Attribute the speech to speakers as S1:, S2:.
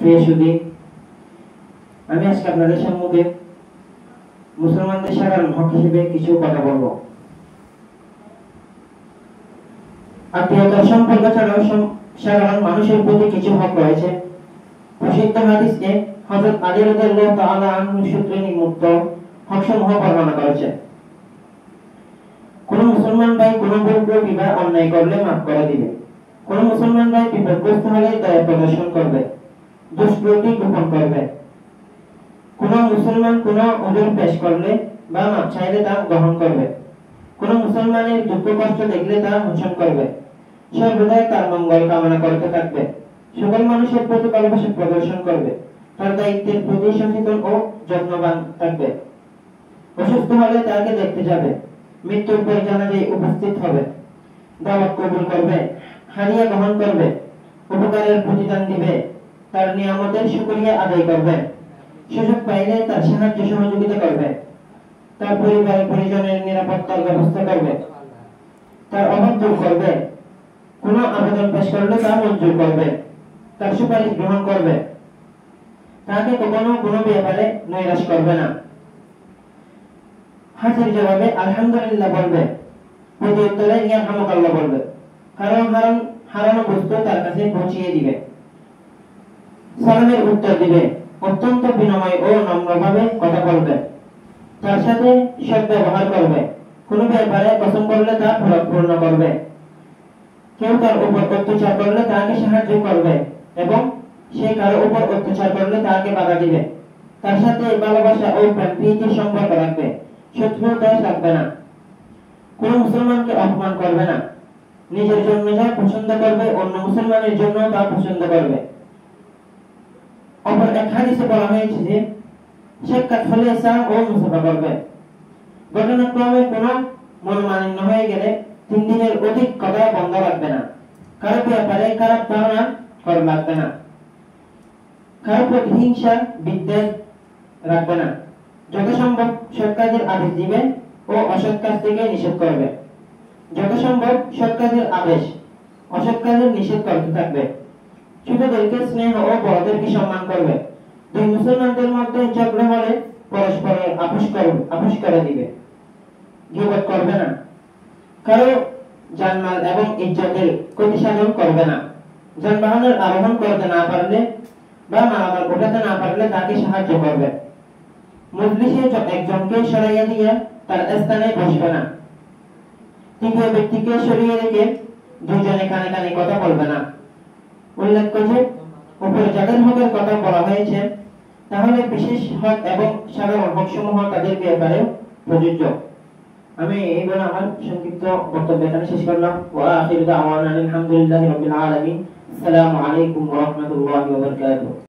S1: প্রিয় সুধী, আমি আজকে আপনাদের সম্মুখে মুসলমানদের সাধারণ হক হিসেবে কিছু কথা বলবো। আত্মীয়তার সম্পর্ক ছাড়াও সাধারণ মানুষের প্রতি কিছু হক রয়েছে। প্রসিদ্ধ হাদিসে হযরত আলী রাদিয়াল্লাহু তাআলা আনহু সূত্রে নিম্নোক্ত হকসমূহ বর্ণনা করেছেন। কোন মুসলমান ভাই কোন ভুল বিবাহ অন্যায় করলে মাফ করে দিবে। কোন মুসলমান ভাই বিপদগ্রস্ত হলে দয়া প্রদর্শন করবে, দুষ্কৃতি গোপন করবে। কোন মুসলমান কোন ওজর পেশ করলে বা মাপ চাইলে তা গ্রহণ করবে। কোন মুসলমানের দুঃখ কষ্ট দেখলে তা মোচন করবে। সর্বদাই তার মঙ্গল কামনা করতে থাকবে। সকল মানুষের প্রতি ভালোবাসা প্রদর্শন করবে। তার দায়িত্বের প্রতি সচেতন ও যত্নবান থাকবে। অসুস্থ হলে তাকে দেখতে যাবে। মৃত্যুর পর জানাজায় উপস্থিত হবে। দাওয়াত কবুল করবে, হাদিয়া গ্রহণ করবে, উপকারের প্রতিদান দিবে, তার নিয়ামতের শুকরিয়া আদায় করবে, সুযোগ পাইলে তার সাহায্য সহযোগিতা করবে, তার পরিবার পরিজনের নিরাপত্তার ব্যবস্থা করবে, তার অভাব দূর করবে, কোন আবেদন পেশ করলে তা মঞ্জুর করবে, তার সুপারিশ গ্রহণ করবে, তাকে কখনো কোনো ব্যাপারে নৈরাশ করবে না। হাজির জবাবে আলহামদুলিল্লাহ বলবে, প্রতি উত্তরে ইয়ারহামুকাল্লাহ বলবে। কারণ হারানো বস্তু তার কাছে পৌঁছিয়ে দিবে। সালামের উত্তর দিবে, অত্যন্ত বিনয় ও নম্রভাবে কথা বলবে, তার সাথে সদ্ব্যবহার করবে, কোন ব্যাপারে কসম করলে তা পূর্ণ করবে, কেউ তার উপর অত্যাচার করলে তাকে সাহায্য করবে এবং সে কারো উপর অত্যাচার করলে তাকে বাধা দিবে, তার সাথে ভালোবাসা ও প্রেম প্রীতির সম্পর্ক রাখবে, শত্রুতা রাখবে না, কোন মুসলমানকে অপমান করবে না, নিজের জন্য যা পছন্দ করবে অন্য মুসলমানের জন্য তা পছন্দ করবে। অপর এক হাদিসে বলা হয়েছে যে সাক্ষাৎ হলে সালাম ও মুসাফা করবে। ঘটনাক্রমে কোনো মনোমালিন্য হয়ে গেলে 3 দিনের অধিক কথা বন্ধ রাখবে না। কারো ব্যাপারে খারাপ ধারণা রাখবে না। কারো প্রতি হিংসা বিদ্বেষ রাখবে না। যথাসম্ভব সৎ কাজের আদেশ দিবে ও অসৎ কাজ থেকে নিষেধ করবে। যথাসম্ভব সৎ কাজের আদেশ, অসৎ কাজের নিষেধ করতে থাকবে। ছোটদেরকে স্নেহ ও বড়দেরকে সম্মান করবে। দুই মুসলমানদের মধ্যে ঝগড়া হলে পরস্পরের আপোষ করে দিবে। গীবত করবে না। কারো জানমাল এবং ইজ্জতের ক্ষতি সাধন করবে না। যানবাহনের আরোহণ করতে না পারলে বা মালামাল ওঠাতে না পারলে তাকে সাহায্য করবে। মজলিসে একজনকে সরাইয়া দিয়ে তার স্থানে বসবে না। তৃতীয় ব্যক্তিকে সরিয়ে রেখে দুজনে কানে কানে কথা বলবে না। উল্লেখ্য যে উপরে যাদের হকের কথা বলা হয়েছে তাহলে বিশেষ হক এবং সাধারণ হক সমূহ তাদের ব্যাপারে প্রযোজ্য। আমি এই বলে আমার সংক্ষিপ্ত বক্তব্য এখানে শেষ করলাম। ওয়া আখিরু দাওয়ানা আলহামদুলিল্লাহি রাব্বিল আলামিন। আসসালামু আলাইকুম ওয়া রাহমাতুল্লাহি ওয়া বারাকাতুহু।